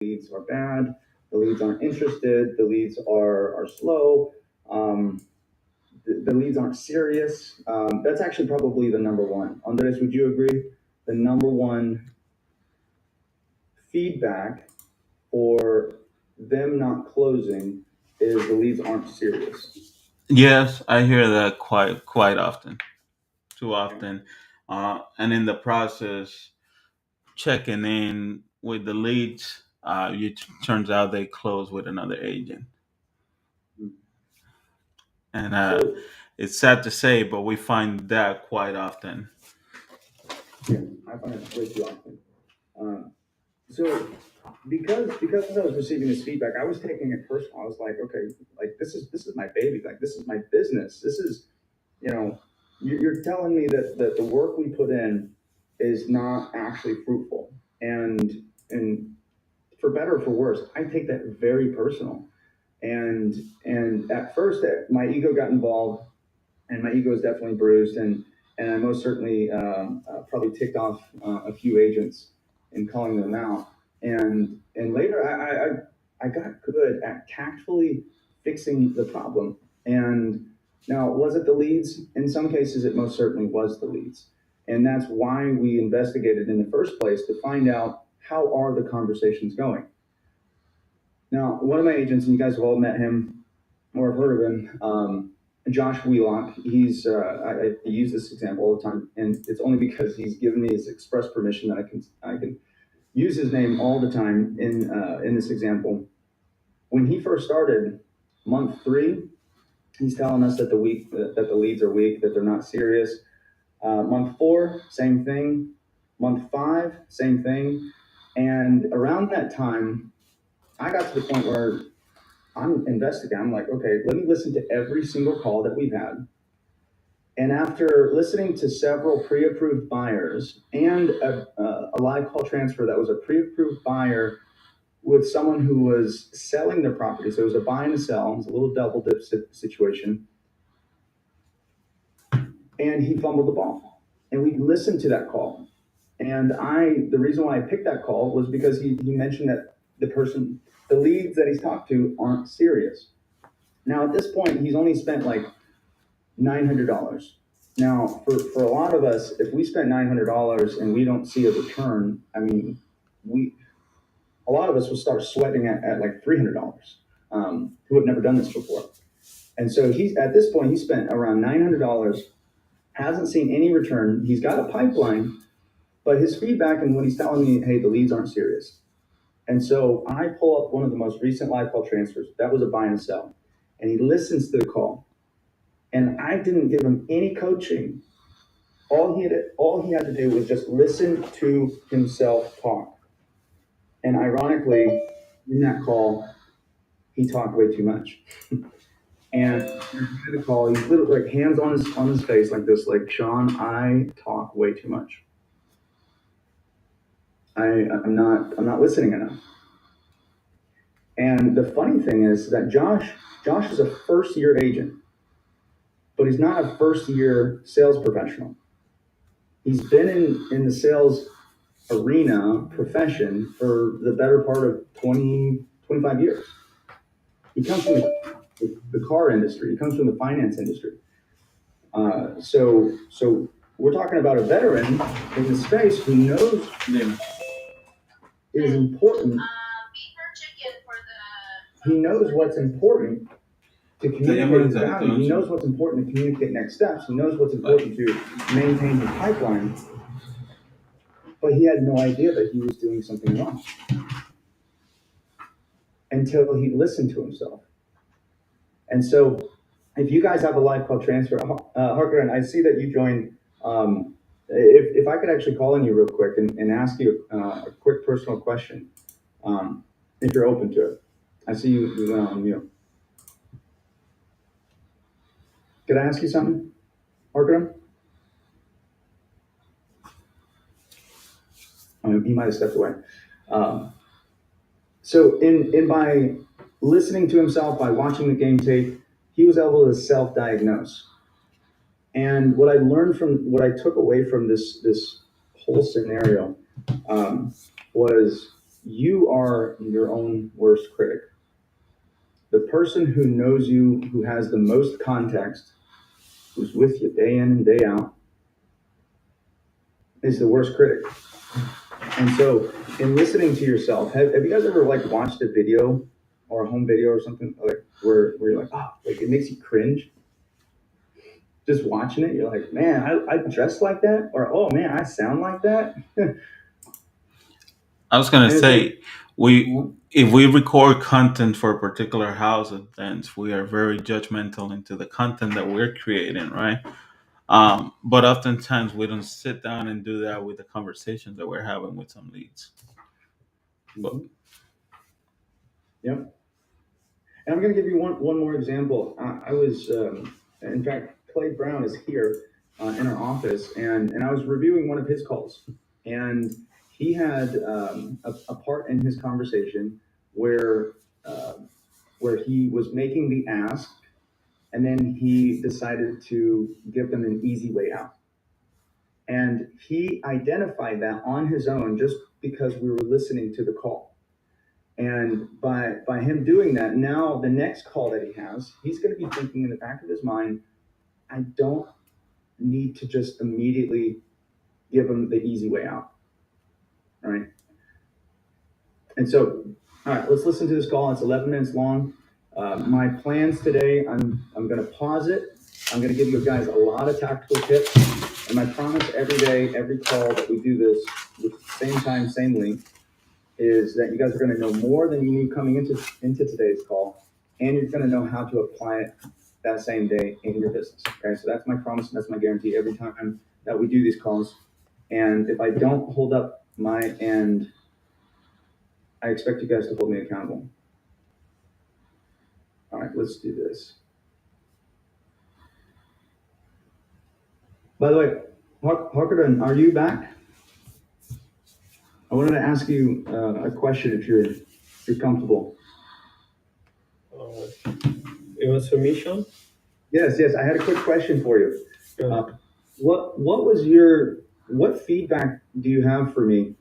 leads are bad, the leads aren't interested, the leads are slow, the leads aren't serious. That's actually probably the number one. Andres, would you agree? The number one feedback for them not closing is the leads aren't serious. Yes, I hear that quite often, too Okay. often, and in the process, checking in with the leads, turns out they close with another agent, and So it's sad to say, but we find that quite often. yeah, I find it way too often. Um, so because I was receiving this feedback, I was taking it personal. I was like, okay, like this is my baby, like this is my business. This is you know, you're telling me that the work we put in is not actually fruitful, and for better or for worse, I take that very personal. And and at first, my ego got involved, and my ego is definitely bruised, and I most certainly probably ticked off a few agents in calling them out. And later, I got good at tactfully fixing the problem. And now, was it the leads? In some cases, it most certainly was the leads, and that's why we investigated in the first place to find out how are the conversations going. Now, one of my agents, and you guys have all met him or have heard of him, Josh Wheelock. I use this example all the time, and it's only because he's given me his express permission that I can use his name all the time in this example. When he first started, month three, he's telling us that the leads are weak, that they're not serious. Month four, same thing. Month five, same thing. And around that time, I got to the point where I'm investigating. I'm like, okay, let me listen to every single call that we've had. And after listening to several pre-approved buyers and a live call transfer that was a pre-approved buyer with someone who was selling their property, so it was a buy and a sell, it was a little double dip situation, and he fumbled the ball. And we listened to that call. And the reason why I picked that call was because he mentioned that the leads that he's talked to aren't serious. Now, at this point, he's only spent like $900. Now, for a lot of us, if we spend $900 and we don't see a return, I mean, we a lot of us will start sweating at like $300, who have never done this before. And so he's at this point, he spent around $900, hasn't seen any return. He's got a pipeline, but his feedback and what he's telling me, hey, the leads aren't serious. And so I pull up one of the most recent live call transfers. That was a buy and sell. And he listens to the call. And I didn't give him any coaching. All he had to do was just listen to himself talk. And ironically, in that call, he talked way too much. And in the call, he's literally like hands on his face like this, like Sean, I talk way too much. I'm not listening enough. And the funny thing is that Josh is a first year agent, but he's not a first year sales professional. He's been in the sales arena profession for the better part of 20 25 years. He comes from the car industry. He comes from the finance industry. So we're talking about a veteran in the space who knows it is important. He knows what's important to communicate his value. He knows what's important to communicate next steps. He knows what's important to maintain his pipeline. But he had no idea that he was doing something wrong until he listened to himself. And so, if you guys have a live call transfer, Harker, I see that you joined. If I could actually call on you real quick and ask you a quick personal question, if you're open to it. I see you went on mute. Could I ask you something, Harker? He might have stepped away. Um, so in by listening to himself, by watching the game tape, he was able to self-diagnose. And what I took away from this whole scenario, was you are your own worst critic. The person who knows you, who has the most context, who's with you day in and day out, is the worst critic. And so, in listening to yourself, have you guys ever like watched a video or a home video or something like where you're like, oh, like it makes you cringe just watching it? You're like, man, I dress like that, or oh man, I sound like that. I was gonna And it's like, say, we if we record content for a particular house events, we are very judgmental into the content that we're creating, right? But oftentimes we don't sit down and do that with the conversations that we're having with some leads. But mhm, yep. And I'm going to give you one more example. I was, in fact, Clay Brown is here in our office, and I was reviewing one of his calls, and he had a part in his conversation where uh, where he was making the ask, and then he decided to give them an easy way out, and he identified that on his own just because we were listening to the call. And by him doing that, now the next call that he has, he's going to be thinking in the back of his mind, I don't need to just immediately give him the easy way out, right? And so, all right, let's listen to this call. It's 11 minutes long. My plans today, I'm going to pause it. I'm going to give you guys a lot of tactical tips. And my promise every day, every call that we do this with the same time, same link, is that you guys are going to know more than you knew coming into today's call, and you're going to know how to apply it that same day in your business. Okay, so that's my promise and that's my guarantee every time that we do these calls. And if I don't hold up my end, I expect you guys to hold me accountable. All right, let's do this. By the way, Harkerton, are you back? I wanted to ask you a question if you're comfortable. Uh, it was for me, Sean. Yes. I had a quick question for you. Sure. What feedback do you have for me?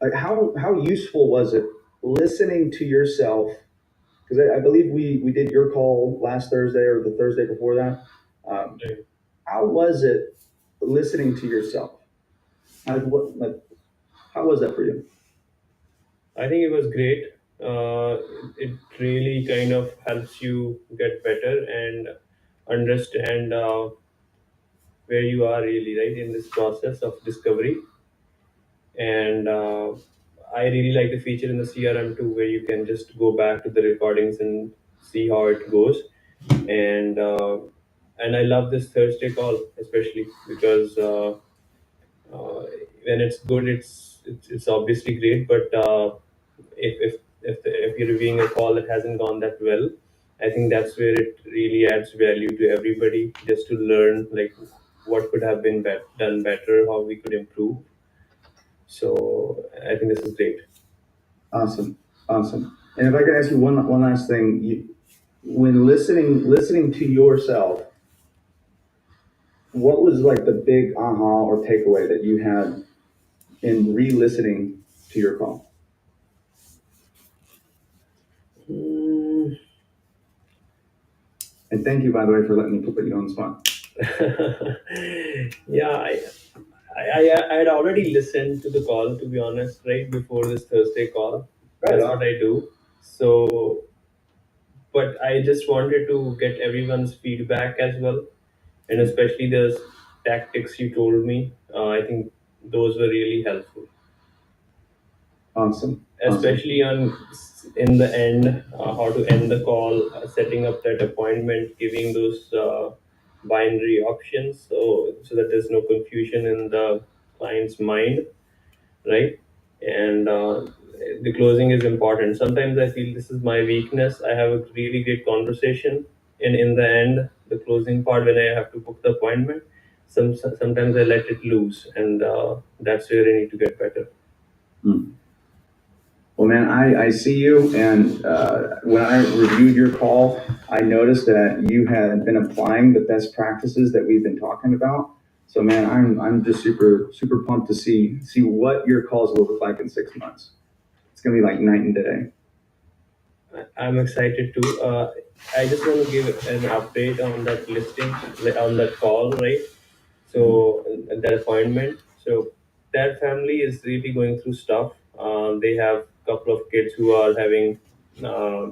Like how useful was it listening to yourself? Because I believe we did your call last Thursday or the Thursday before that. Um, Right. how was it listening to yourself? How was that for you? I think it was great. It really kind of helps you get better and understand where you are really, right, in this process of discovery. And I really like the feature in the CRM too, where you can just go back to the recordings and see how it goes. And I love this Thursday call especially because uh, when it's good, it's obviously great. But if you're reviewing a call that hasn't gone that well, I think that's where it really adds value to everybody, just to learn like what could have been done better, how we could improve. So I think this is great. Awesome, awesome. And if I could ask you one last thing, when listening to yourself, what was like the big aha or takeaway that you had in re-listening to your call? Mm. And thank you, by the way, for letting me put you on the spot. Yeah, I had already listened to the call, to be honest, right before this Thursday call. Right That's on. what I do. So, but I just wanted to get everyone's feedback as well, and especially the tactics you told me. I think those were really helpful, Awesome. especially on in the end, how to end the call, setting up that appointment, giving those binary options, so that there's no confusion in the client's mind, right? And the closing is important. Sometimes I feel this is my weakness. I have a really great conversation, and in the end, the closing part when I have to book the appointment, sometimes I let it loose, and that's where I need to get better. Hmm. Well, man, I see you, and when I reviewed your call, I noticed that you had been applying the best practices that we've been talking about. So, man, I'm just super pumped to see what your calls will look like in 6 months. It's gonna be like night and day. I'm excited too. I just want to give an update on that listing, on that call, right? So that appointment. So that family is really going through stuff. They have a couple of kids who are uh,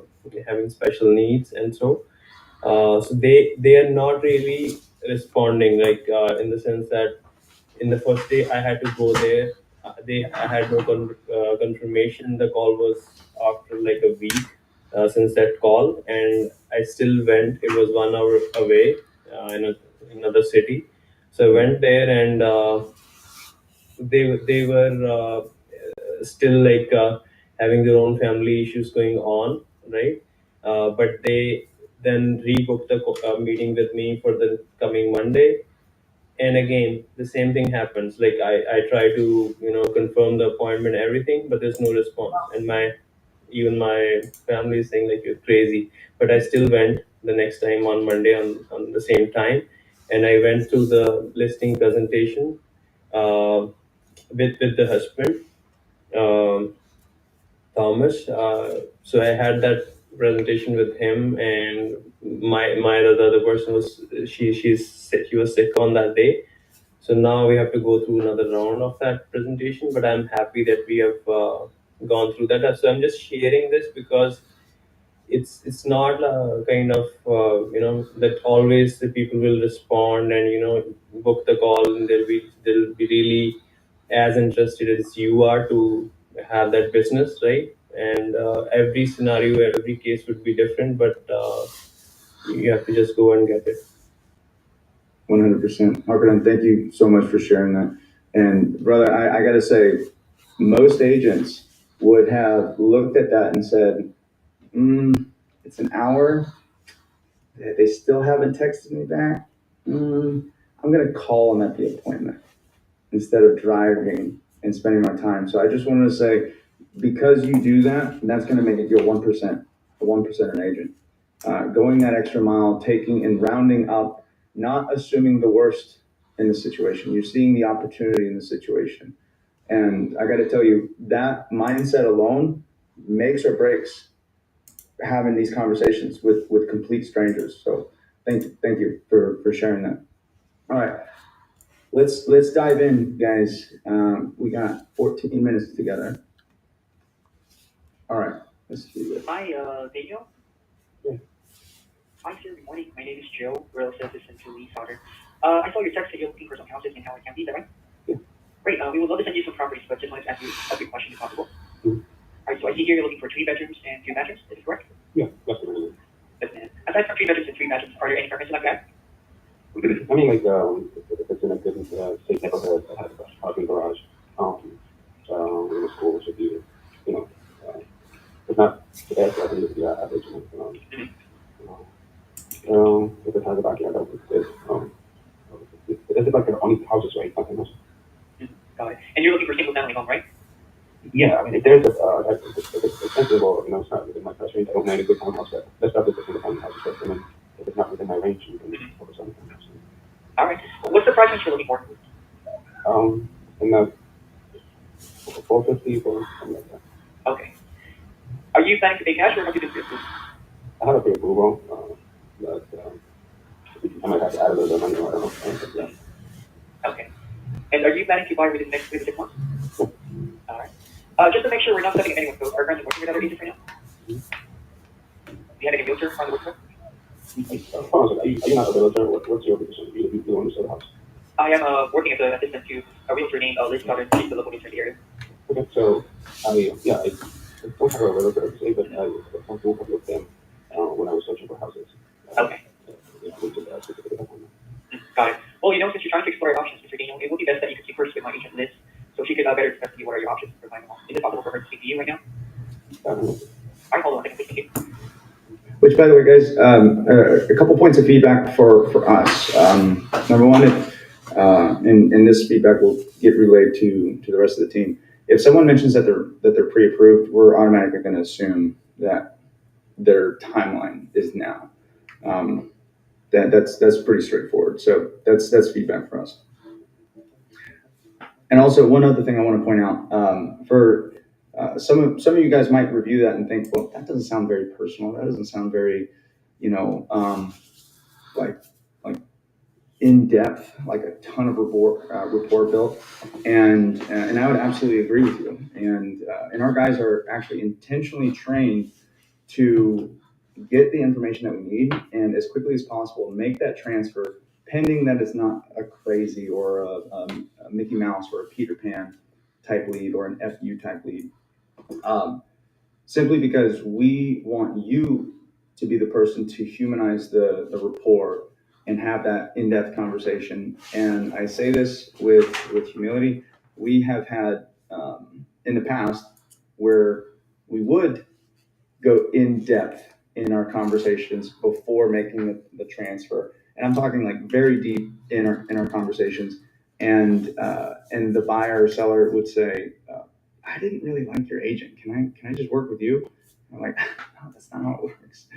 having special needs, and so they are not really responding, like in the sense that in the first day I had to go there. I had no confirmation. The call was after like a week since that call, and I still went. It was 1 hour away in another city, so I went there, and they were still like having their own family issues going on, right? But they then rebooked the meeting with me for the coming Monday, and again the same thing happens. Like I try to confirm the appointment, everything, but there's no response, and my family is saying like you're crazy. But I still went the next time on Monday on the same time, and I went through the listing presentation uh, with the husband, um, Thomas. So I had that presentation with him, and my the other person was she was sick on that day. So now we have to go through another round of that presentation, but I'm happy that we have gone through that. So I'm just sharing this because it's not a kind of that always the people will respond and book the call, and they'll be really as interested as you are to have that business, right? And every scenario, every case would be different, but you have to just go and get it. 100%. Harkaran, thank you so much for sharing that. And brother, I got to say, most agents would have looked at that and said, it's an hour. They still haven't texted me back. I'm going to call them at the appointment instead of driving and spending my time. So I just wanted to say, because you do that, that's going to make it your 1%, a 1% an agent. Going that extra mile, taking and rounding up, not assuming the worst in the situation. You're seeing the opportunity in the situation. And I got to tell you, that mindset alone makes or breaks having these conversations with complete strangers. So thank you for sharing that. All right, let's dive in, guys. We got 14 minutes together. All right, let's do this. Hi, Daniel. Hi, sir. Good morning. My name is Joe, real estate assistant to Lee Sauter. I saw your text that you're looking for some houses in Howard County. Is that right? Yeah. Great. We would love to send you some properties, but just wanted to ask you a quick question if possible. Mhm. All right. So I see here you're looking for 3 bedrooms and 2 bathrooms. Is this correct? Yeah, that's what it is. Aside from 3 bedrooms and 3 bathrooms, are there any preferences like that? I mean, like, if it's in a good, safe neighborhood that has a parking garage, in the school should be, you know, it's not the best, I think it's the average. If it has a backyard, that would be good. Is it like their only houses, right? Nothing else? Got it. And you're looking for single family home, right? Yeah, I mean, if there's if it's expensive or, it's not within my price range, I don't mind a good townhouse, but let's start with the single family houses first, and then if it's not within my range, we can focus on something else. All right. What's the price range you're looking for? In the 450 or something like that. Okay. Are you planning to pay cash or have you been pre-approved? I have a pre-approval, but I might have to add a little bit of money, or I don't know. But yeah. Okay. And are you planning to buy within the next 3 to 6 months? Yeah. All right. Just to make sure we're not stepping anyone's toes, are currently working with other agents right now? Do you have any realtor on the work with? Hold on a second. Are you not a realtor? What's your position? You own the sell house? I am working as an assistant to a realtor named Liz Sauter. She's the local realtor in the area. Okay, so I don't have a realtor per se, but I went through a couple of them when I was searching for houses. Okay. Yeah, Got it. Well, since you're trying to explore your options, Mr. Daniel, it would be best that you could speak first with my agent Liz, so she could better discuss to you what are your options for buying a home. Is it possible for her to speak to you right now? All right, hold on a second, please. Thank you. Which, by the way, guys, a couple points of feedback for us. Number one, and this feedback will get relayed to the rest of the team. If someone mentions that they're pre-approved, we're automatically going to assume that their timeline is now. That's pretty straightforward. So that's feedback for us. And also, one other thing I want to point out for some of you guys might review that and think, well, that doesn't sound very personal. That doesn't sound very, like in depth, like a ton of rapport built, and I would absolutely agree with you. And our guys are actually intentionally trained to get the information that we need and as quickly as possible make that transfer, pending that it's not a crazy or a Mickey Mouse or a Peter Pan type lead or an FU type lead. Um, Simply because we want you to be the person to humanize the rapport and have that in-depth conversation. And I say this with humility. We have had in the past where we would go in depth in our conversations before making the transfer. And I'm talking like very deep in our conversations. And the buyer or seller would say, I didn't really like your agent. Can I just work with you? I'm like, no, that's not how it works.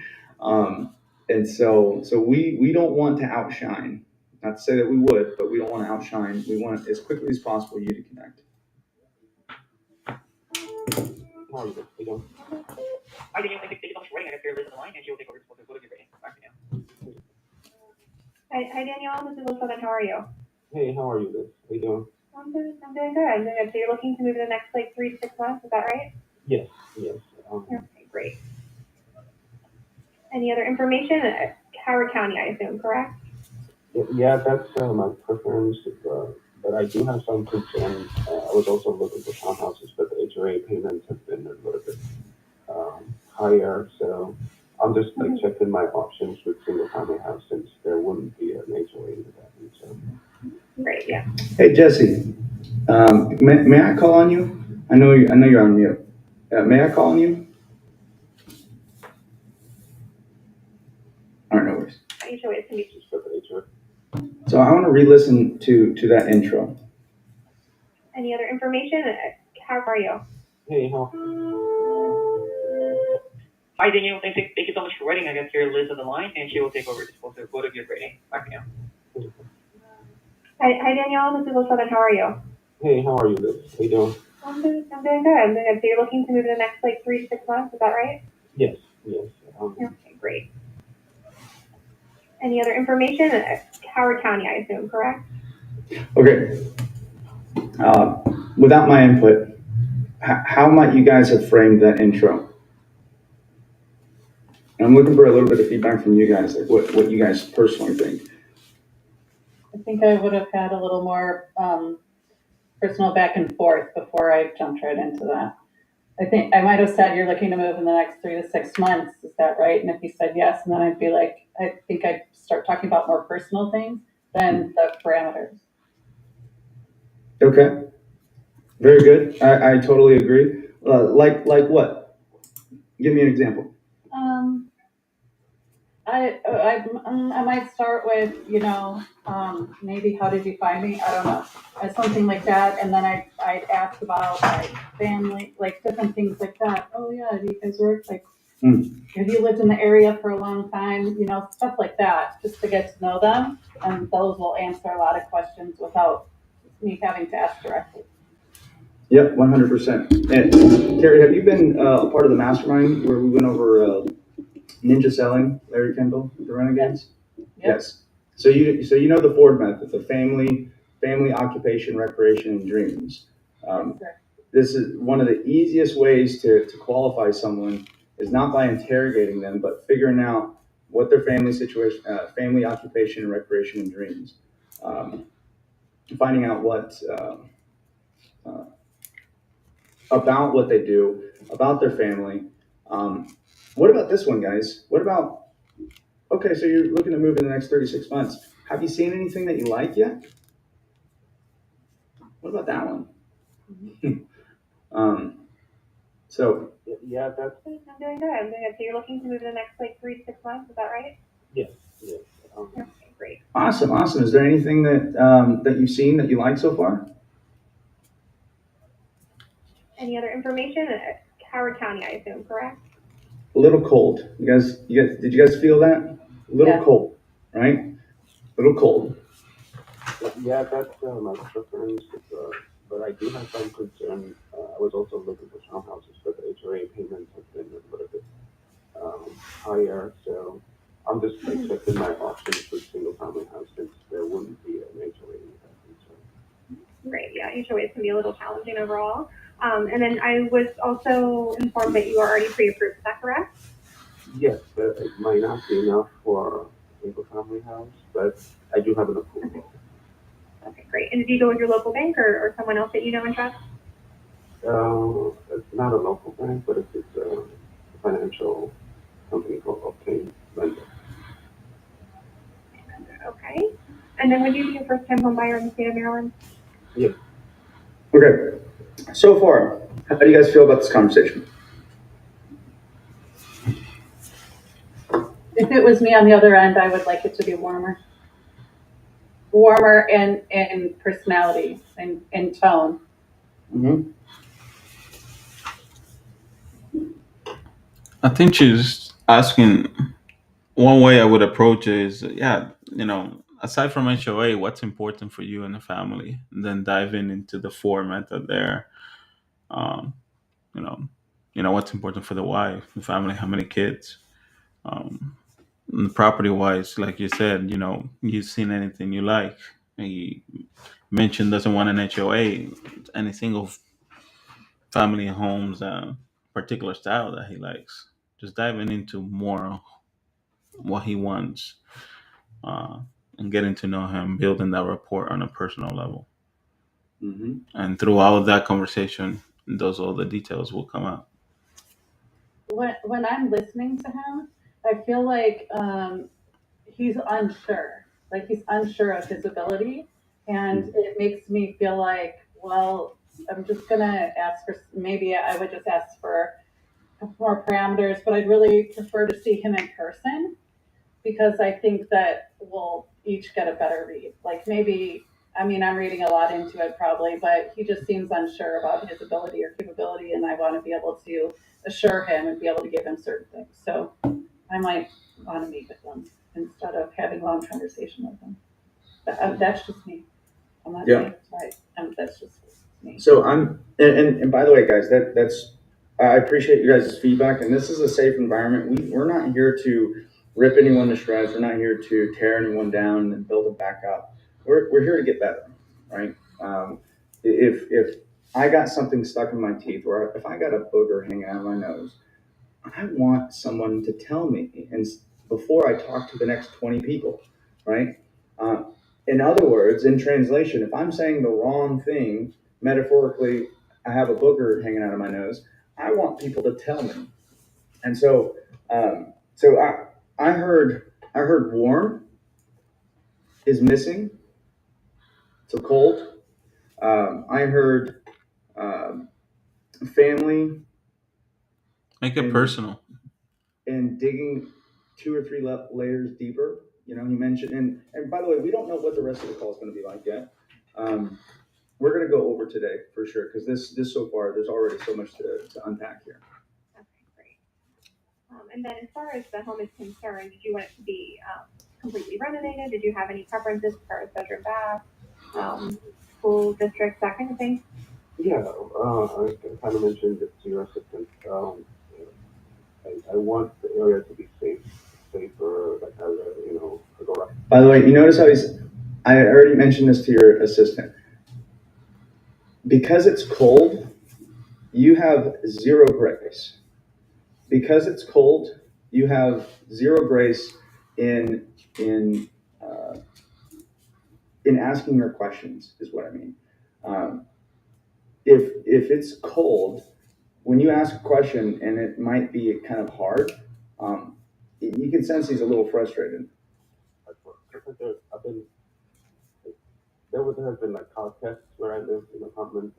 And so we don't want to outshine. Not to say that we would, but we don't want to outshine. We want as quickly as possible you to connect. How are you? How you doing? Hi, Daniel. Thank you so much for waiting. I got your list on the line, and she will take over this. What is your rating? Back to you. Hi, Danielle. This is Elizabeth. How are you? Hey, how are you? Liz? How you doing? I'm doing good. So you're looking to move in the next like 3 to 6 months, is that right? Yes, yes. Okay, great. Any other information? Howard County, I assume, correct? Yeah, that's my preference. But I do have some concerns. I was also looking for townhouses, but the HOA payments have been a little bit higher. So I'm just like checking my options with single family house since there wouldn't be an HOA into that. And so. Great, yeah. Hey Jesse, may I call on you? I know you're on mute. May I call on you? All right, no worries. HOA can be. Just for the HOA. So I want to re-listen to that intro. Any other information? How are you? Hey, how? Hi, Daniel. Thank you so much for waiting. I got your list on the line, and she will take over this. What is your rating? Back to you. Hi, Danielle. This is Elizabeth. How are you? Hey, how are you? Liz? How you doing? I'm doing good. So you're looking to move in the next like 3 to 6 months, is that right? Yes, yes. Okay, great. Any other information? Howard County, I assume, correct? Okay. Without my input, how might you guys have framed that intro? And I'm looking for a little bit of feedback from you guys, like what you guys personally think. I think I would have had a little more personal back and forth before I jumped right into that. I think I might have said you're looking to move in the next 3 to 6 months. Is that right? And if he said yes, and then I'd be like, I think I'd start talking about more personal things than the parameters. Okay. Very good. I totally agree. Like what? Give me an example. I might start with, maybe how did you find me? I don't know, something like that, and then I'd ask about like family, like different things like that. Oh yeah, do you guys work? Like, have you lived in the area for a long time? Stuff like that, just to get to know them, and those will answer a lot of questions without me having to ask directly. Yep, 100%. And Carrie, have you been a part of the mastermind where we went over ninja selling, Larry Kendall, the Renegades? Yep. Yes. So you know the Ford method, the family, occupation, recreation, and dreams. This is one of the easiest ways to qualify someone is not by interrogating them, but figuring out what their family situation, family, occupation, recreation, and dreams. Finding out what about what they do, about their family. What about this one, guys? What about, okay, so you're looking to move in the next 36 months. Have you seen anything that you like yet? What about that one? So. Yeah, that's. I'm doing good. So you're looking to move in the next like 3 to 6 months, is that right? Yes, yes. Okay, great. Awesome. Is there anything that that you've seen that you like so far? Any other information? Howard County, I assume, correct? A little cold. You guys, did you guys feel that? A little cold, right? A little cold. Yeah, that's my preference. but I do have some concern. I was also looking for townhouses, but the HOA payments have been a little bit higher. So I'm just accepting my options with single family house since there wouldn't be an HOA concern. Great, yeah, HOAs can be a little challenging overall. And then I was also informed that you are already pre-approved, is that correct? Yes, but it might not be enough for a single family house, but I do have an approval. Okay, great. And did you go with your local bank or someone else that you know and trust? It's not a local bank, but it's a financial company called Obtain Lender. Okay. And then would you be a first-time home buyer in the state of Maryland? Yes. Okay. So far, how do you guys feel about this conversation? If it was me on the other end, I would like it to be warmer. Warmer in personality and in tone. Mm-hmm. I think she's asking. One way I would approach it is, yeah, aside from HOA, what's important for you and the family, and then diving into the format that they're, um, you know, what's important for the wife, the family, how many kids, um, property wise, like you said, you've seen anything you like. He mentioned doesn't want an HOA, any single family homes, particular style that he likes. Just diving into more what he wants, uh, and getting to know him, building that rapport on a personal level. Mm-hmm. And throughout that conversation, those all the details will come out. When I'm listening to him, I feel like he's unsure. Like he's unsure of his ability, and it makes me feel like, well, I'm just gonna ask for, maybe I would just ask for more parameters, but I'd really prefer to see him in person because I think that we'll each get a better read. Like maybe, I mean, I'm reading a lot into it probably, but he just seems unsure about his ability or capability, and I want to be able to assure him and be able to give him certain things. So I might want to meet with him instead of having a long conversation with him. That's just me. I'm not Yeah. saying it's right. That's just me. So and by the way, guys, that's I appreciate you guys' feedback, and this is a safe environment. We're not here to rip anyone to shreds. We're not here to tear anyone down and build it back up. We're here to get better, right? If I got something stuck in my teeth, or if I got a booger hanging out of my nose, I want someone to tell me, and before I talk to the next 20 people, right? Uh, in other words, in translation, if I'm saying the wrong thing, metaphorically, I have a booger hanging out of my nose. I want people to tell me, and so I heard warm is missing, so cold. I heard um, family Make it and personal. digging two or three layers deeper. You know, he mentioned, and by the way, we don't know what the rest of the call is going to be like yet. We're going to go over today for sure because this so far there's already so much to unpack here. Okay, great. And then as far as the home is concerned, did you want it to be completely renovated? Did you have any preferences as far as bedroom, bath, school districts, that kind of thing? Yeah, I kind of mentioned it to your assistant. I want the area to be safer, like have a garage. By the way, you notice how I already mentioned this to your assistant. Because it's cold, you have zero grace. Because it's cold, you have zero grace in in uh, in asking your questions. Is what I mean. Um, if it's cold, when you ask a question and it might be kind of hard, you can sense he's a little frustrated. I've been there has been like car tests where I lived in apartments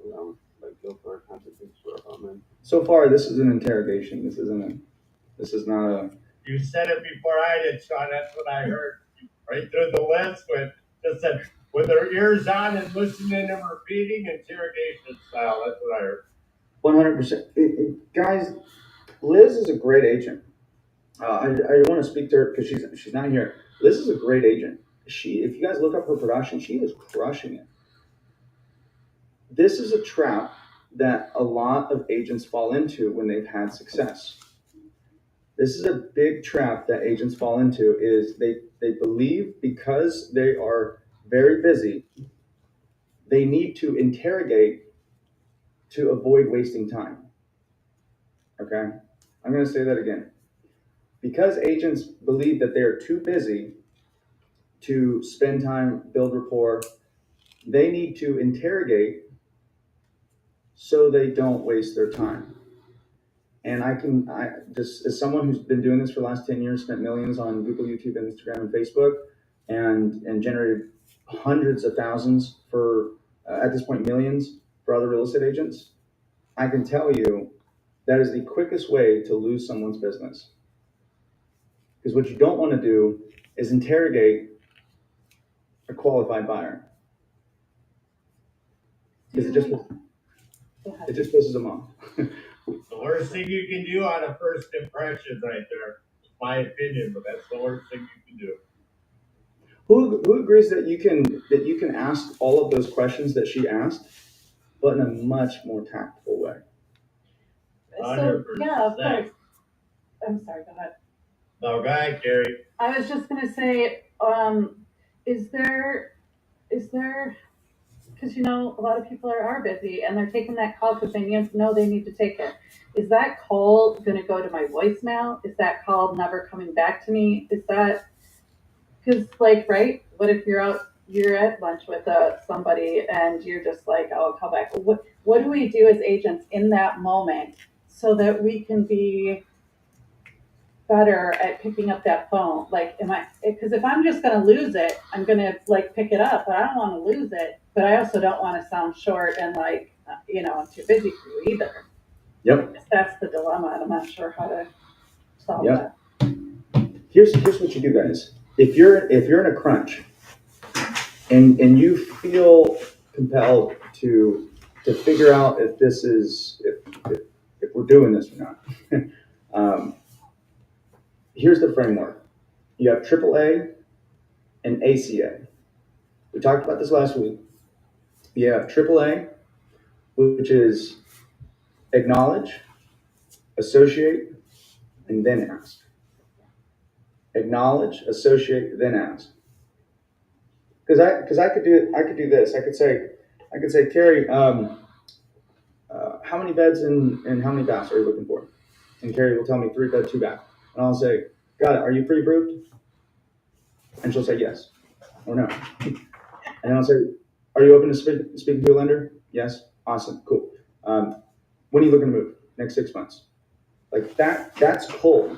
around like Guilford, Hampton Square apartment. So far, this is an interrogation. This is not a. You said it before I did, Sean. That's what I heard. Right through the list just said with their ears on and listening and repeating interrogation style. That's what I heard. 100%. Guys, Liz is a great agent. I want to speak to her because she's not here. Liz is a great agent. If you guys look up her production, she is crushing it. this is a trap that a lot of agents fall into when they've had success. This is a big trap that agents fall into is they believe because they are very busy, they need to interrogate to avoid wasting time. Okay? I'm going to say that again. Because agents believe that they are too busy to spend time, build rapport, they need to interrogate so they don't waste their time. And I just, as someone who's been doing this for the last 10 years, spent millions on Google, YouTube, Instagram, and Facebook, and generated hundreds of thousands for, at this point, millions for other real estate agents, I can tell you that is the quickest way to lose someone's business. Because what you don't want to do is interrogate a qualified buyer. Because it just pisses them off. The worst thing you can do on a first impression right there, my opinion, but that's the worst thing you can do. Who agrees that you can ask all of those questions that she asked, but in a much more tactful way? So, yeah, of 100%. course. I'm sorry, go ahead. No, go ahead, Gary. I was just gonna say, is there, because a lot of people are busy and they're taking that call because they know they need to take it. Is that call gonna go to my voicemail? Is that call never coming back to me? Is that, because right? What if you're at lunch with somebody and you're just like, oh, I'll call back. What do we do as agents in that moment so that we can be better at picking up that phone? Because if I'm just going to lose it, I'm going to pick it up, but I don't want to lose it, but I also don't want to sound short and I'm too busy for you either. Yep. That's the dilemma, and I'm not sure how to solve Yep. that. Here's what you do, guys. If you're in a crunch and you feel compelled to figure out if this is if we're doing this or not, here's the framework. You have AAA and ACA. We talked about this last week. You have AAA, which is acknowledge, associate, and then ask. Acknowledge, associate, then ask. Because I could do this. I could say, Carrie, how many beds and how many baths are you looking for? And Carrie will tell me 3 bed, 2 bath. And I'll say, got it. Are you pre-approved? And she'll say yes or no. And then I'll say, are you open to speaking to a lender? Yes. Awesome. Cool. When are you looking to move? Next 6 months. That's cold.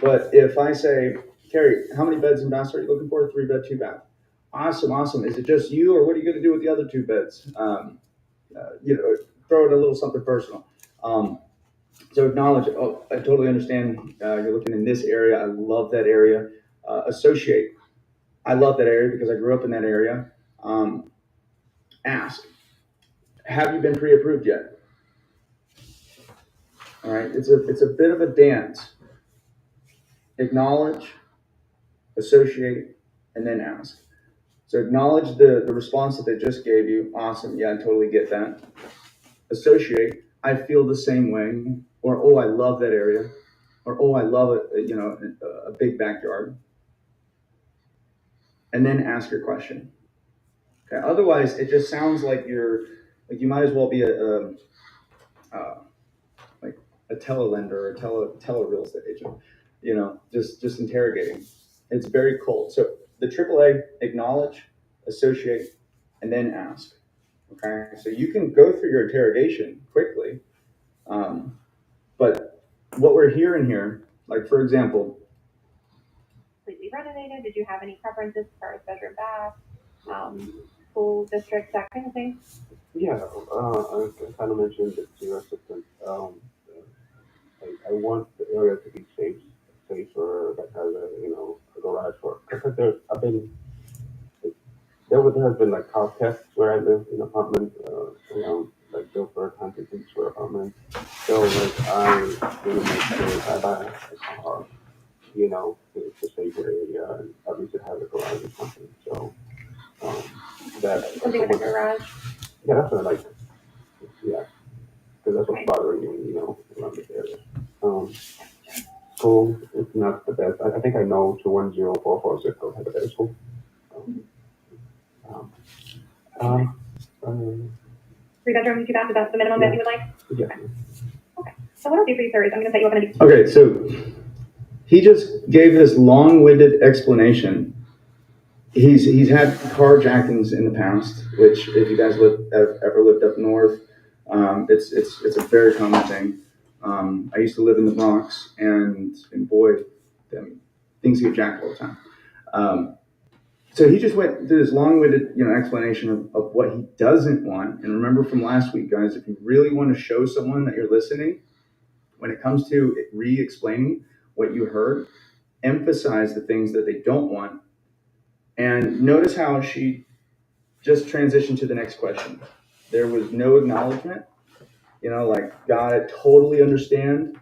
But if I say, Carrie, how many beds and baths are you looking for? 3 bed, 2 bath. Awesome. Is it just you, or what are you going to do with the other 2 beds? Throw in a little something personal. So acknowledge, oh, I totally understand. You're looking in this area. I love that area. Associate. I love that area because I grew up in that area. Ask, have you been pre-approved yet? All right. It's a bit of a dance. Acknowledge, associate, and then ask. So acknowledge the response that they just gave you. Awesome. Yeah, I totally get that. Associate. I feel the same way. Or, oh, I love that area. Or, oh, I love it. A big backyard. And then ask your question. Okay. Otherwise, it just sounds like you might as well be a telelender or a tele real estate agent. Just interrogating. It's very cold. So the AAA, acknowledge, associate, and then ask. Okay, so you can go through your interrogation quickly, but what we're hearing here, for example, Completely renovated. Did you have any preferences as far as bedroom, bath, school district, that kind of thing? Yeah, I kind of mentioned it to your assistant. I want the area to be safer, that has a garage for, because there has been house tests where I live in apartments, built for 100 feet for apartments. So I really make sure I buy a car, it's a safer area, and at least it has a garage or something. So that Something with a garage. yeah, that's what I like. because that's what's bothering me, around this area. School is not the best. I think I know 21044 zip code has a better school. Um, um, um, 3 bedroom, 2 bath, is that the minimum that you would like? yeah. Okay. So what I'll do for you, sir, is I'm gonna set you up on a. Okay, so he just gave this long-winded explanation. He's had carjackings in the past, which if you guys have ever lived up north, it's a very common thing. I used to live in the Bronx, and boy, things get jacked all the time. So he just went through this long-winded, explanation of what he doesn't want. And remember from last week, guys, if you really want to show someone that you're listening, when it comes to re-explaining what you heard, emphasize the things that they don't want. And notice how she just transitioned to the next question. There was no acknowledgement, like, got it, totally understand,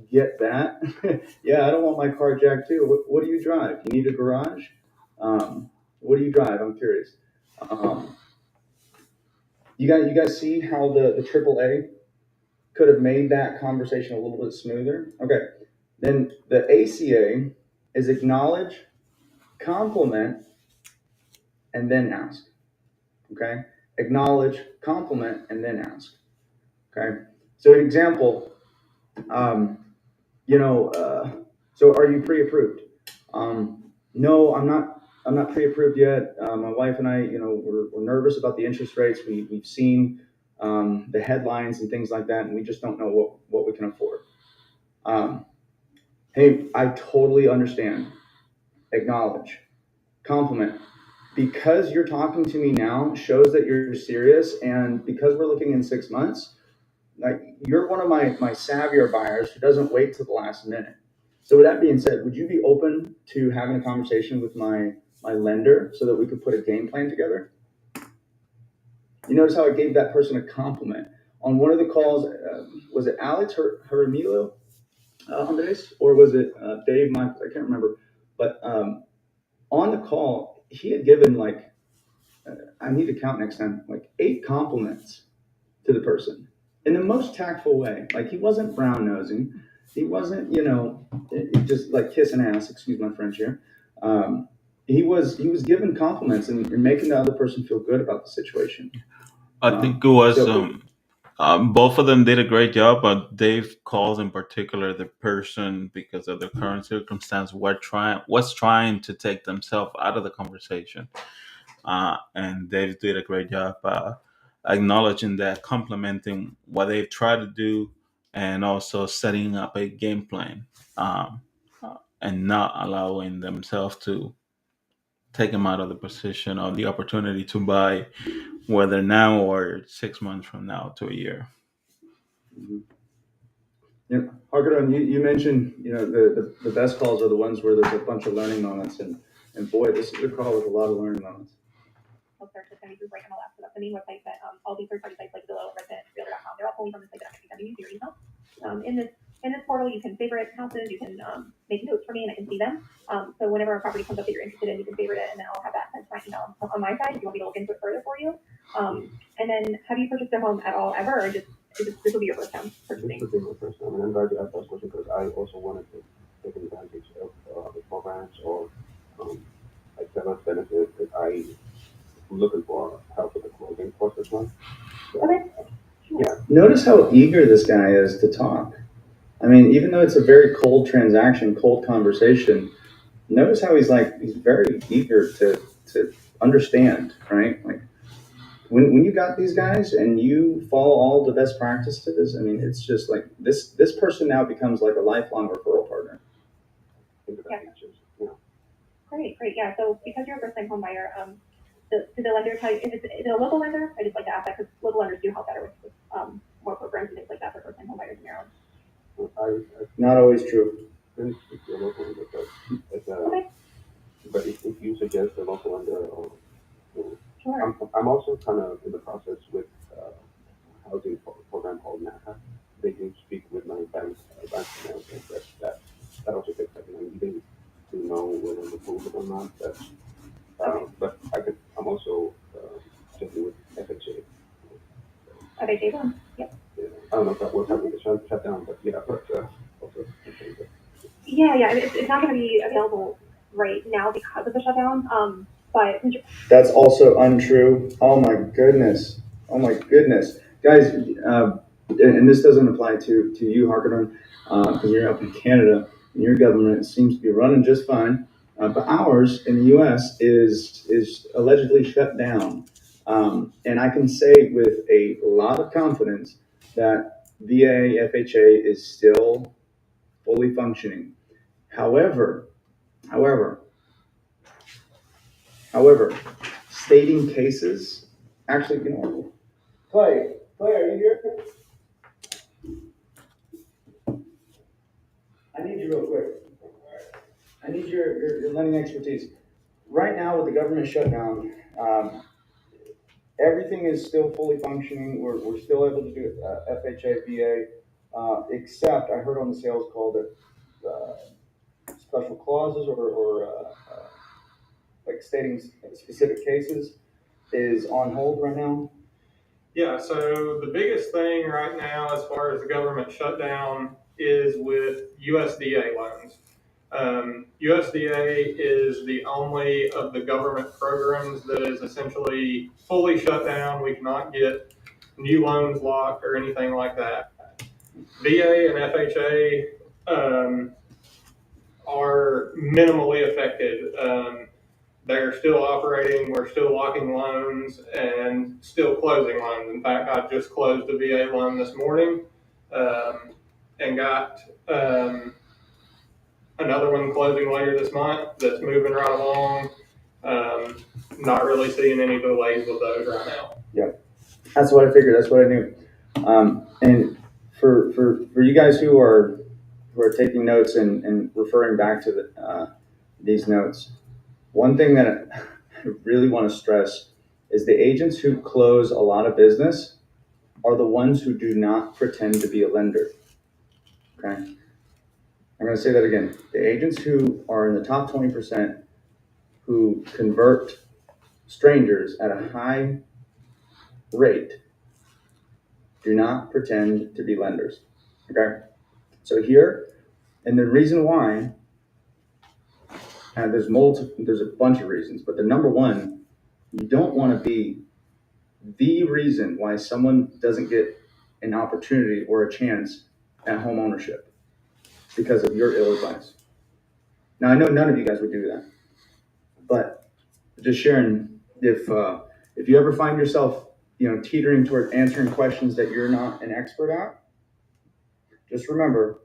get that. Yeah, I don't want my car jacked too. What do you drive? You need a garage? What do you drive? I'm curious. You guys see how the AAA could have made that conversation a little bit smoother? Okay. Then the ACA is acknowledge, compliment, and then ask. Okay? Acknowledge, compliment, and then ask. Okay? So an example, so are you pre-approved? No, I'm not. I'm not pre-approved yet. My wife and I, we're nervous about the interest rates. We've seen the headlines and things like that, and we just don't know what we can afford. Hey, I totally understand. Acknowledge, compliment. Because you're talking to me now shows that you're serious, and because we're looking in 6 months, like, you're one of my savvier buyers who doesn't wait till the last minute. So with that being said, would you be open to having a conversation with my lender so that we could put a game plan together? You notice how I gave that person a compliment on one of the calls. Was it Alex Hermilo Andres, or was it Dave Michaels? I can't remember. But on the call, he had given I need to count next time, 8 compliments to the person in the most tactful way. Like, he wasn't brown nosing. He wasn't, just like kissing ass, excuse my French here. He was giving compliments and making the other person feel good about the situation. I think it was both of them did a great job, but Dave calls in particular the person because of the current circumstance was trying to take themselves out of the conversation. And Dave did a great job acknowledging that, complimenting what they've tried to do, and also setting up a game plan, and not allowing themselves to take them out of the position or the opportunity to buy, whether now or 6 months from now to a year. Mm-hmm. Yeah, Harkadon, you mentioned, the best calls are the ones where there's a bunch of learning moments, and boy, this is a call with a lot of learning moments. I'll start to send you through right MLS. So that's the main website that all these third-party sites like Zillow, Redfin, Realtor.com, they're all pulling from this site that I'm going to be sending you to your email. In this portal, you can favorite houses, you can make notes for me, and I can see them. So whenever a property comes up that you're interested in, you can favorite it, and then I'll have that sent to my email on my side if you want me to look into it further for you. And then, have you purchased a home at all ever, or just this will be your first time purchasing? This will be my first time, and I'm glad you asked that question because I also wanted to take advantage of the programs or like severance benefits that I'm looking for help with the closing process one. So, Okay. Yeah. Notice how eager this guy is to talk. I mean, even though it's a very cold transaction, cold conversation, notice how he's very eager to understand, right? Like, when you got these guys and you follow all the best practices, I mean, it's just like this person now becomes like a lifelong referral partner. Yeah. Great. Yeah. So because you're a first-time home buyer, did the lender tell you, is it a local lender? I just like to ask that because local lenders do help better with more programs and things like that for first-time home buyers in Maryland. Not always true. Okay. But if you suggest a local lender, or Sure. I'm also kind of in the process with a housing program called NACA. They do speak with my bank manager, but that also takes time. You need to know whether it's approved or not. But I'm also checking with FHA. FHA loan. Yep. Yeah. I don't know Yeah, it's not gonna be available right now because of the shutdown, but That's also untrue. Oh my goodness. Oh my goodness. Guys, and this doesn't apply to you, Harkadon, because you're up in Canada and your government seems to be running just fine. But ours in the US is allegedly shut down. And I can say with a lot of confidence that VA, FHA is still fully functioning. However, however, However, stating cases, actually, you know what? Clay, are you here? I need you real quick. I need your lending expertise. Right now with the government shutdown, everything is still fully functioning. We're still able to do FHA, VA, except I heard on the sales call that special clauses or like stating specific cases is on hold right now. Yeah, so the biggest thing right now, as far as the government shutdown, is with USDA loans. USDA is the only of the government programs that is essentially fully shut down. We cannot get new loans locked or anything like that. VA and FHA are minimally affected. They're still operating, we're still locking loans and still closing loans. In fact, I just closed a VA loan this morning and got another one closing later this month that's moving right along. Not really seeing any delays with those right now. Yeah, that's what I figured. That's what I knew. And for you guys who are taking notes and referring back to these notes, one thing that I really want to stress is the agents who close a lot of business are the ones who do not pretend to be a lender. Okay, I'm going to say that again. The agents who are in the top 20% who convert strangers at a high rate do not pretend to be lenders. Okay, so here, and the reason why, and there's a bunch of reasons, but the number one, you don't want to be the reason why someone doesn't get an opportunity or a chance at home ownership because of your ill advice. Now I know none of you guys would do that, but just sharing, if you ever find yourself, teetering toward answering questions that you're not an expert at, just remember,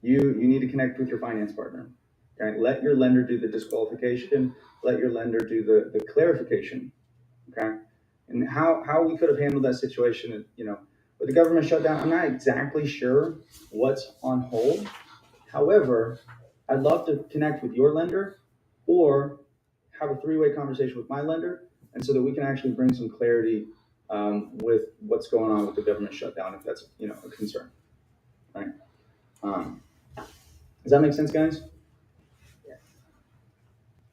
you need to connect with your finance partner. Okay? Let your lender do the disqualification. Let your lender do the clarification. Okay, and how we could have handled that situation, with the government shutdown, I'm not exactly sure what's on hold. However, I'd love to connect with your lender or have a three-way conversation with my lender, and so that we can actually bring some clarity with what's going on with the government shutdown, if that's a concern. Right? Does that make sense, guys?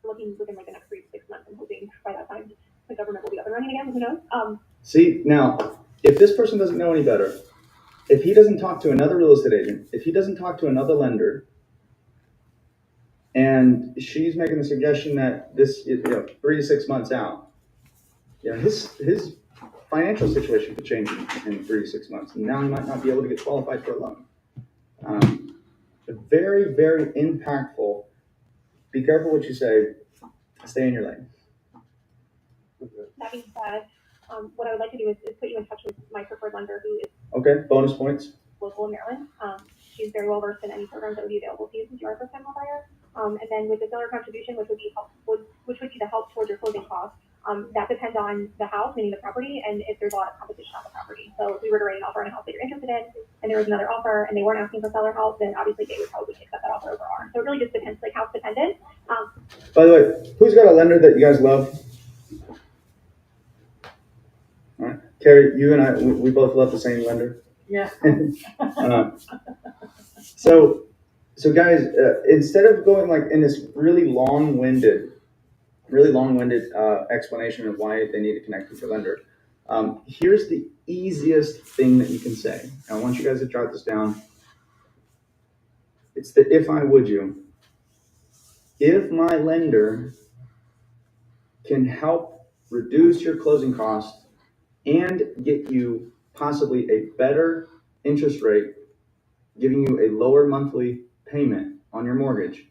looking within like the next 3 to 6 months. I'm hoping by that time the government will be up and running again. Who knows? See, now, if this person doesn't know any better, if he doesn't talk to another real estate agent, if he doesn't talk to another lender, and she's making the suggestion that this, 3 to 6 months out, his financial situation could change in 3 to 6 months, and now he might not be able to get qualified for a loan. Very, very impactful. Be careful what you say. Stay in your lane. That being said, what I would like to do is put you in touch with my preferred lender, who is Okay, bonus points. local in Maryland. She's very well versed in any programs that would be available to you since you are a first-time homebuyer. And then with the seller contribution, which would be the help towards your closing costs, that depends on the house, meaning the property, and if there's a lot of competition on the property. So if we were to write an offer on a house that you're interested in, and there was another offer, and they weren't asking for seller help, then obviously they would probably accept that offer over ours. So it really just depends, like house dependent. By the way, who's got a lender that you guys love? All right, Carrie, you and I, we both love the same lender. Yeah. So guys, instead of going like in this really long-winded explanation of why they need to connect with your lender, here's the easiest thing that you can say. And I want you guys to jot this down. It's the if I would you. If my lender can help reduce your closing costs and get you possibly a better interest rate, giving you a lower monthly payment on your mortgage,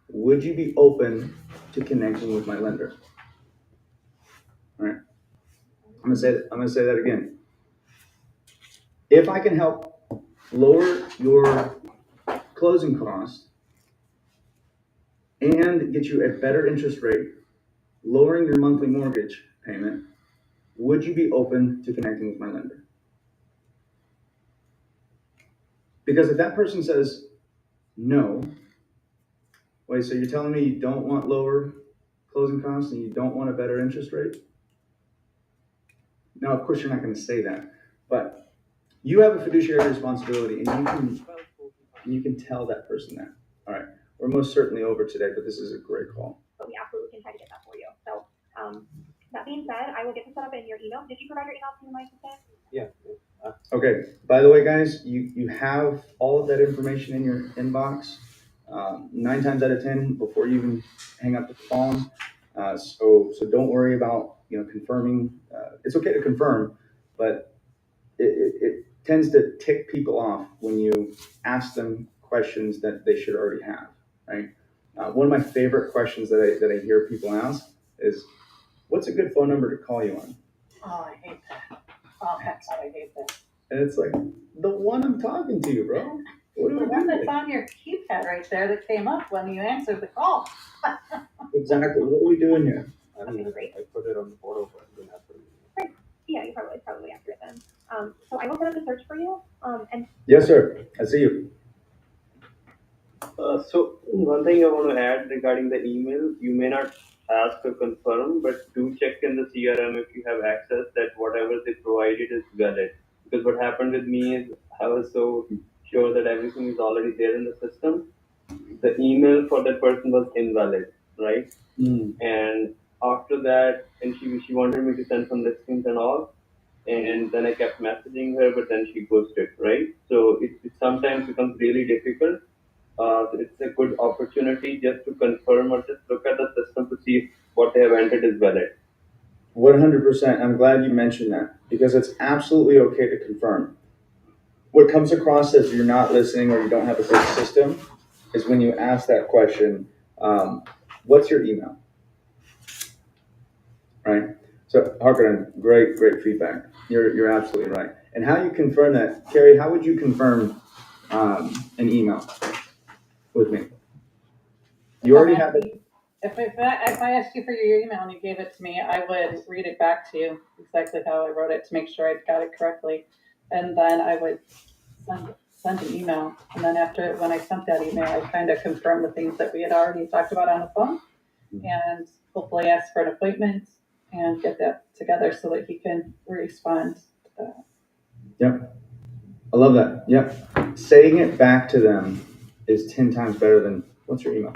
would you be open to connecting with my lender? All right. I'm gonna say that again. If I can help lower your closing costs and get you a better interest rate, lowering your monthly mortgage payment, would you be open to connecting with my lender? Because if that person says no, wait, so you're telling me you don't want lower closing costs and you don't want a better interest rate? Now, of course, you're not going to say that, but you have a fiduciary responsibility, and you can tell that person that. All right, we're most certainly over today, but this is a great call. But we absolutely can try to get that for you. So, that being said, I will get this set up in your email. Did you provide your email to my assistant? Yeah. Okay, by the way, guys, you have all of that information in your inbox. 9 times out of 10 before you even hang up the phone. So don't worry about confirming. It's okay to confirm, but it tends to tick people off when you ask them questions that they should already have. Right. One of my favorite questions that I hear people ask is, "What's a good phone number to call you on?" Oh, I hate that. Oh, that's how I hate that. And it's like, the one I'm talking to you, bro. What do The I one do? that's on your keypad right there that came up when you answered the call. Exactly. What are we doing here? I don't know. Great. I put it on the portal, but I didn't have to. Yeah, you probably accurate then. So I will set up the search for you. And Yes, sir. I see you. So one thing I want to add regarding the email, you may not ask or confirm, but do check in the CRM if you have access that whatever they provided is valid. Because what happened with me is I was so sure that everything is already there in the system. The email for that person was invalid, right? And after that, and she wanted me to send some listings and all. And then I kept messaging her, but then she ghosted, right? So it sometimes becomes really difficult. It's a good opportunity just to confirm or just look at the system to see if what they have entered is valid. 100%. I'm glad you mentioned that because it's absolutely okay to confirm. What comes across as you're not listening or you don't have a good system is when you ask that question, what's your email? Right? So, Harker, great feedback. You're absolutely right. And how you confirm that, Carrie, how would you confirm an email with me? You already have it. If I asked you for your email and you gave it to me, I would read it back to you exactly how I wrote it to make sure I got it correctly. And then I would send an email. And then when I sent that email, I kind of confirmed the things that we had already talked about on the phone and hopefully ask for an appointment and get that together so that he can respond to that. Yep. I love that. Yep. Saying it back to them is 10 times better than, what's your email?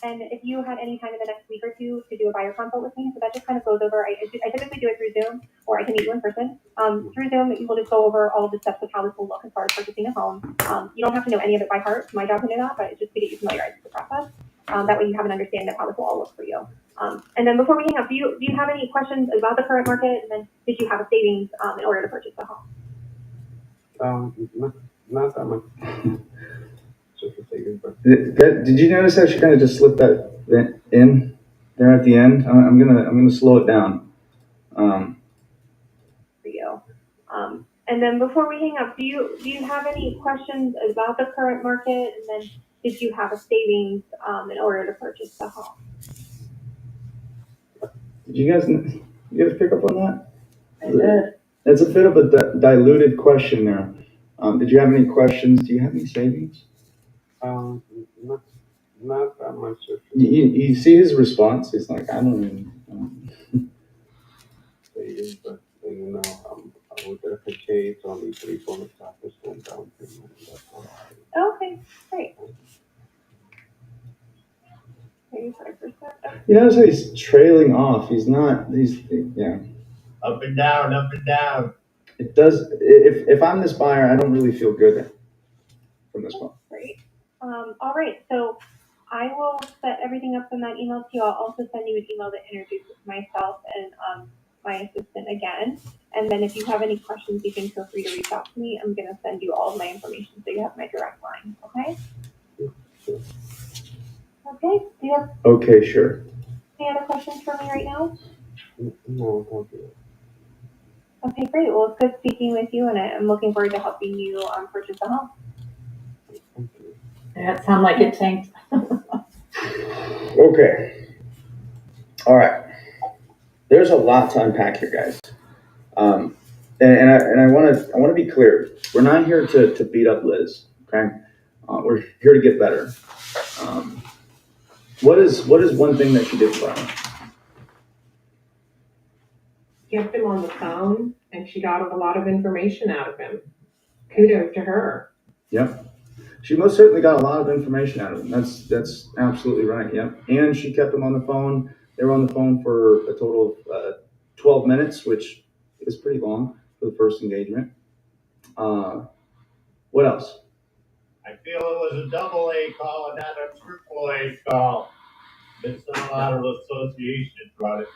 And if you had any time in the next week or two to do a buyer consult with me, so that just kind of goes over, I typically do it through Zoom, or I can meet you in person. Through Zoom, you will just go over all of the steps of how this will look as far as purchasing a home. You don't have to know any of it by heart. It's my job to know that, but it's just to get you familiarized with the process. That way you have an understanding of how this will all look for you. And then before we hang up, do you have any questions about the current market? And then did you have a savings in order to purchase the home? Not that much. Just a savings, but Did you notice how she kind of just slipped that in there at the end? I'm gonna slow it down. For you. And then before we hang up, do you have any questions about the current market? And then did you have a savings in order to purchase the home? Did you guys pick up on that? I did. That's a bit of a diluted question there. Did you have any questions? Do you have any savings? not that much. You see his response? He's like, I don't even. Savings, but I would purchase only 3.5% down payment. That's all. Okay, great. 35%. You notice how he's trailing off. He's yeah. Up and down, up and down. It does. If I'm this buyer, I don't really feel good from All right, so I will set everything up in that email to you. I'll also send you an email that introduces myself and my assistant again. And then if you have any questions, you can feel free to reach out to me. I'm gonna send you all of my information so you have my direct line. Okay? Okay. Do you have Okay, sure. any other questions for me right now? No, thank you. Okay, great. Well, it's good speaking with you, and I'm looking forward to helping you purchase a home. Thank you. That sound like it tanked. Okay. All right. There's a lot to unpack here, guys. And I want to be clear. We're not here to beat up Liz. Okay. We're here to get better. What is one thing that she did well? Kept him on the phone, and she got a lot of information out of him. Kudos to her. Yep. She most certainly got a lot of information out of him. That's absolutely right. Yep. And she kept him on the phone. They were on the phone for a total of 12 minutes, which is pretty long for the first engagement. What else? I feel it was a double A call and not a triple A call. There's a lot of associations about it.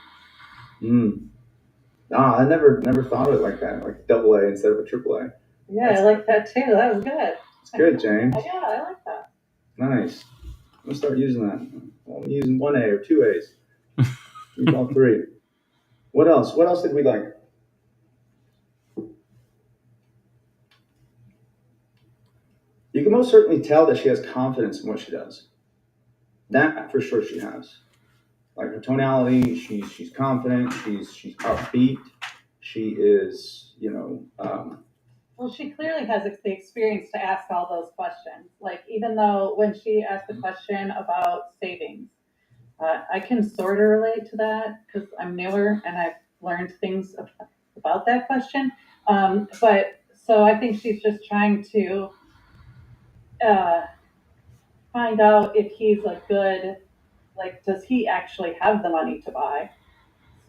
I never thought of it like that, like double A instead of a triple A. Yeah, I like that too. That was good. It's good, James. Yeah, I like that. Nice. I'm gonna start using that. I'm using 1A or 2As. Use all three. What else? What else did we like? You can most certainly tell that she has confidence in what she does. That for sure she has. Like her tonality, she's confident. She's upbeat. She is, Well, she clearly has the experience to ask all those questions. Like, even though when she asked the question about savings, I can sort of relate to that because I'm newer and I've learned things about that question. But so I think she's just trying to find out if he's like good, like, does he actually have the money to buy?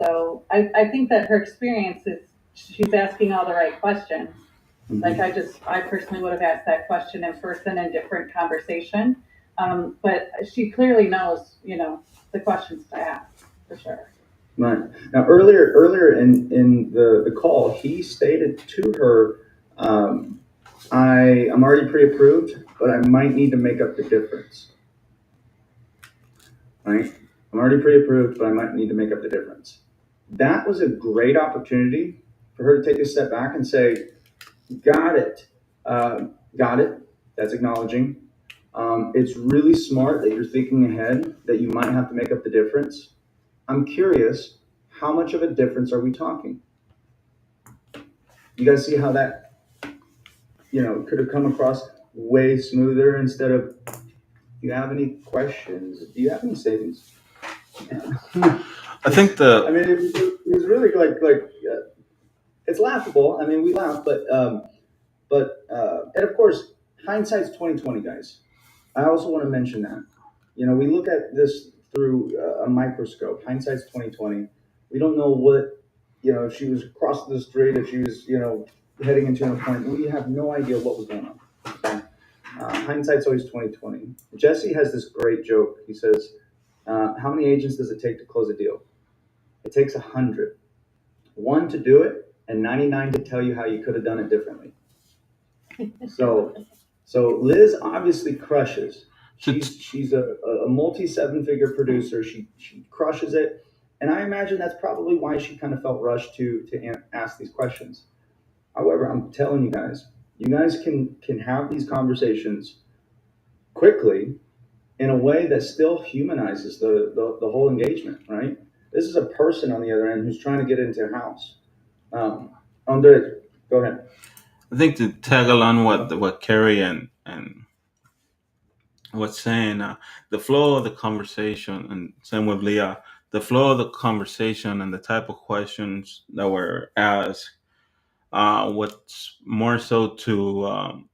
So I think that her experience is she's asking all the right questions. Like I personally would have asked that question in person in different conversation. But she clearly knows, the questions to ask for sure. Right. Now, earlier in the call, he stated to her, I'm already pre-approved, but I might need to make up the difference. Right? I'm already pre-approved, but I might need to make up the difference. That was a great opportunity for her to take a step back and say, got it. Got it. That's acknowledging. It's really smart that you're thinking ahead, that you might have to make up the difference. I'm curious, how much of a difference are we talking? You guys see how that, could have come across way smoother instead of, do you have any questions? Do you have any savings? I think I mean, it was really like it's laughable. I mean, we laugh, but and of course, hindsight's 2020, guys. I also want to mention that. We look at this through a microscope. Hindsight's 2020. We don't know what, if she was crossing the street, if she was, heading into an appointment. We have no idea what was going on. Okay? Hindsight's always 2020. Jesse has this great joke. He says, how many agents does it take to close a deal? It takes 100. 1 to do it, and 99 to tell you how you could have done it differently. So Liz obviously crushes. She's a multi 7-figure producer. She crushes it, and I imagine that's probably why she kind of felt rushed to ask these questions. However, I'm telling you guys can have these conversations quickly in a way that still humanizes the whole engagement. Right? This is a person on the other end who's trying to get into a house. Andre, go ahead. I think to tag along what Kerry and what's saying, the flow of the conversation, and same with Leah, the flow of the conversation and the type of questions that were asked, what's more so to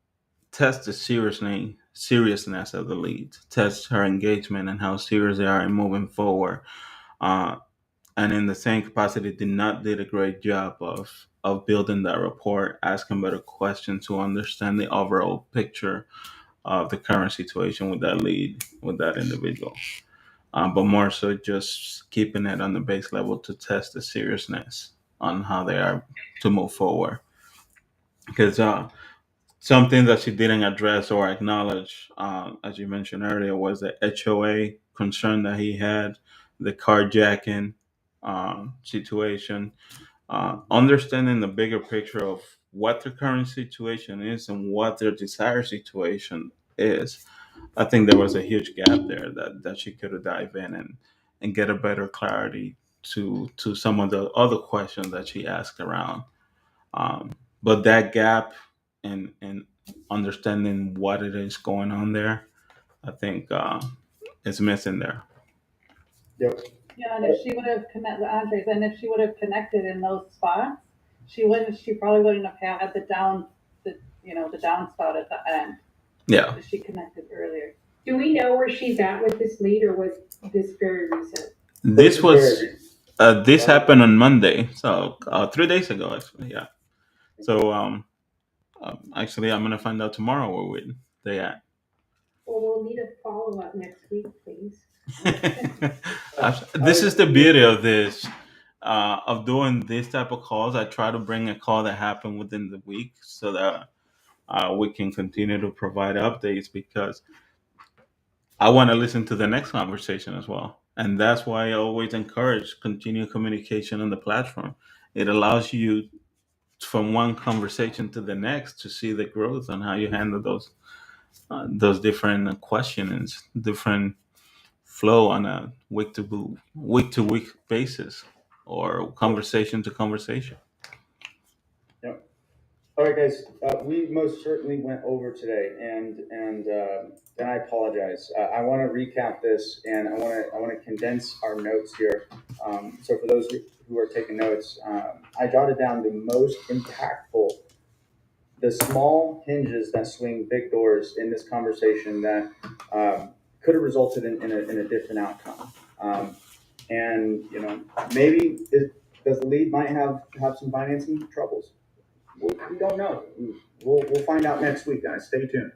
test the seriousness of the leads, test her engagement and how serious they are in moving forward. Uh, and in the same capacity, did a great job of building that rapport, asking better questions to understand the overall picture of the current situation with that lead, with that individual. But more so just keeping it on the base level to test the seriousness on how they are to move forward. Because something that she didn't address or acknowledge, as you mentioned earlier, was the HOA concern that he had, the carjacking situation, understanding the bigger picture of what their current situation is and what their desired situation is. I think there was a huge gap there that she could have dived in and get a better clarity to some of the other questions that she asked around. Um, but that gap in understanding what it is going on there, I think is missing there. Yep. Yeah, and if she would have connected, Andres, and if she would have connected in those spots, she probably wouldn't have had the downspout at the end. Yeah. If she connected earlier. Do we know where she's at with this lead, or was this very recent? This was this happened on Monday, so 3 days ago, actually. Yeah. So actually, I'm gonna find out tomorrow where they at. Well, we'll need a follow-up next week, please. This is the beauty of this, of doing this type of calls. I try to bring a call that happened within the week so that we can continue to provide updates because I want to listen to the next conversation as well. And that's why I always encourage continued communication on the platform. It allows you from one conversation to the next to see the growth and how you handle those different questionings, different flow on a week to week basis or conversation to conversation. Yep. All right, guys. We most certainly went over today, and I apologize. I want to recap this, and I want to condense our notes here. So for those who are taking notes, I jotted down the most impactful, the small hinges that swing big doors in this conversation that could have resulted in a different outcome. And maybe does the lead might have some financing troubles. We don't know. We'll find out next week, guys. Stay tuned.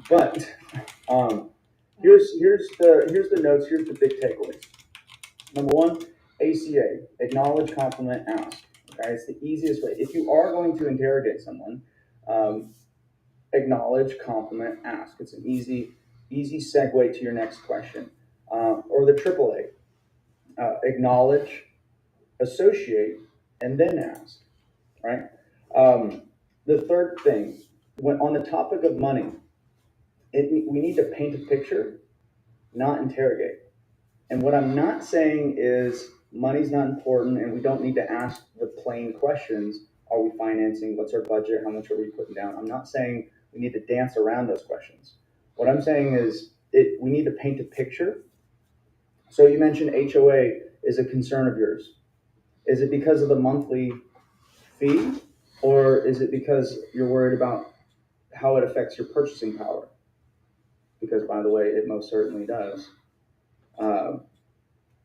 But here's the notes. Here's the big takeaways. Number one, ACA, acknowledge, compliment, ask. Okay, it's the easiest way. If you are going to interrogate someone, acknowledge, compliment, ask. It's an easy segue to your next question. Or the AAA, acknowledge, associate, and then ask. Right. The third thing, when on the topic of money, we need to paint a picture, not interrogate. And what I'm not saying is money's not important and we don't need to ask the plain questions. Are we financing? What's our budget? How much are we putting down? I'm not saying we need to dance around those questions. What I'm saying is we need to paint a picture. So you mentioned HOA is a concern of yours. Is it because of the monthly fee, or is it because you're worried about how it affects your purchasing power? Because, by the way, it most certainly does.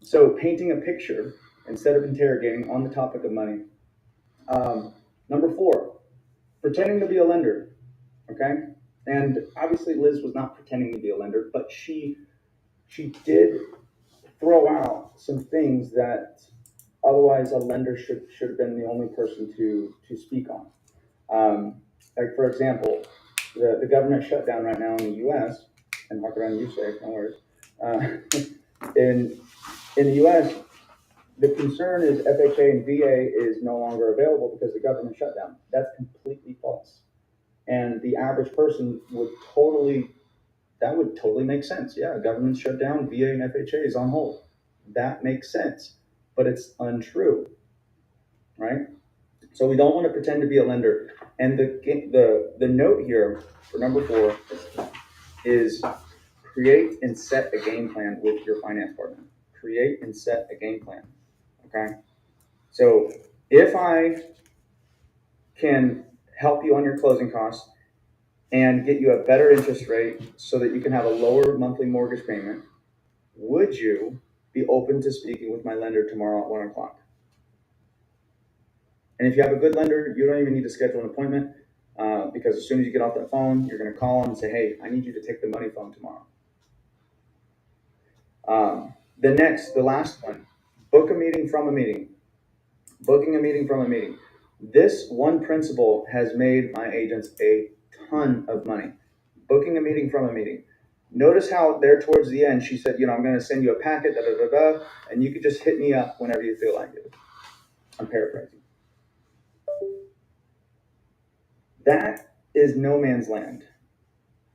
So painting a picture instead of interrogating on the topic of money. Number four, pretending to be a lender. Okay, and obviously Liz was not pretending to be a lender, but she did throw out some things that otherwise a lender should have been the only person to speak on. Like for example, the government shutdown right now in the U.S. and mark it on you, say no worries. In the U.S., the concern is FHA and VA is no longer available because the government shutdown. That's completely false, and the average person would totally make sense. Yeah, government shut down, VA and FHA is on hold. That makes sense, but it's untrue, right? So we don't want to pretend to be a lender. And the note here for number four is create and set a game plan with your finance partner. Create and set a game plan. Okay. So if I can help you on your closing costs and get you a better interest rate so that you can have a lower monthly mortgage payment, would you be open to speaking with my lender tomorrow at 1 o'clock? And if you have a good lender, you don't even need to schedule an appointment. Because as soon as you get off that phone, you're going to call them and say, hey, I need you to take the money phone tomorrow. The last one, book a meeting from a meeting. Booking a meeting from a meeting. This one principle has made my agents a ton of money. Booking a meeting from a meeting. Notice how there towards the end, she said, I'm going to send you a packet, and you could just hit me up whenever you feel like it. I'm paraphrasing. That is no man's land.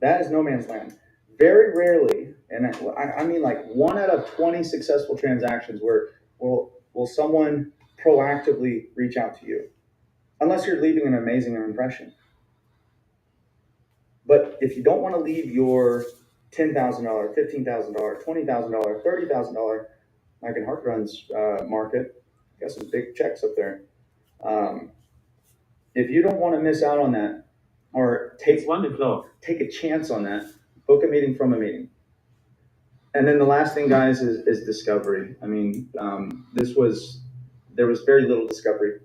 That is no man's land. Very rarely, and I mean like 1 out of 20 successful transactions where will someone proactively reach out to you, unless you're leaving an amazing impression. But if you don't want to leave your $10,000, $15,000, $20,000, $30,000, like in Hartrun's market, got some big checks up there. If you don't want to miss out on that, or take a chance on that, book a meeting from a meeting. And then the last thing, guys, is discovery. I mean, there was very little discovery,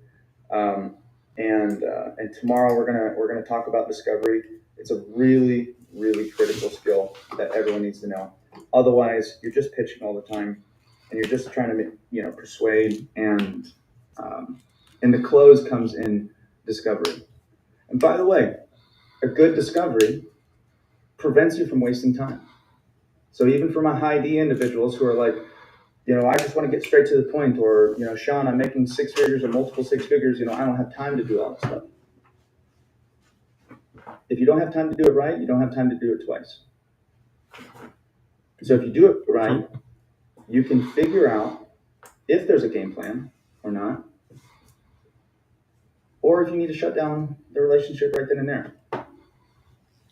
and tomorrow we're gonna talk about discovery. It's a really, really critical skill that everyone needs to know. Otherwise, you're just pitching all the time, and you're just trying to persuade, and the close comes in discovery. And by the way, a good discovery prevents you from wasting time. So even for my high D individuals who are like, I just want to get straight to the point, or, Sean, I'm making 6 figures or multiple 6 figures, I don't have time to do all that stuff. If you don't have time to do it right, you don't have time to do it twice. So if you do it right, you can figure out if there's a game plan or not, or if you need to shut down the relationship right then and there.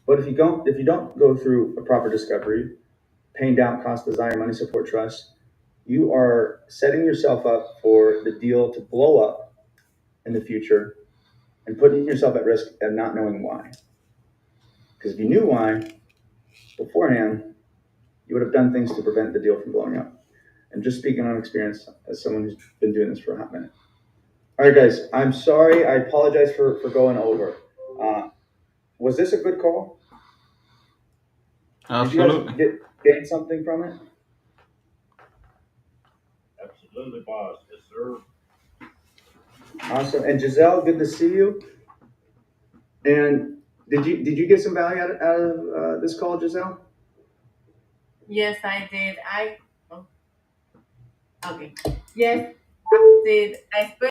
But if you don't go through a proper discovery, pain, doubt, cost, desire, money, support, trust, you are setting yourself up for the deal to blow up in the future and putting yourself at risk of not knowing why. Because if you knew why beforehand, you would have done things to prevent the deal from blowing up. And just speaking on experience as someone who's been doing this for a hot minute. All right, guys, I'm sorry. I apologize for going over. Was this a good call? Absolutely. Did you guys gain something from it? Absolutely, boss. Yes, sir. Awesome. And Giselle, good to see you. And did you get some value out of this call, Giselle? Yes, I did. Okay. Yes, I did. I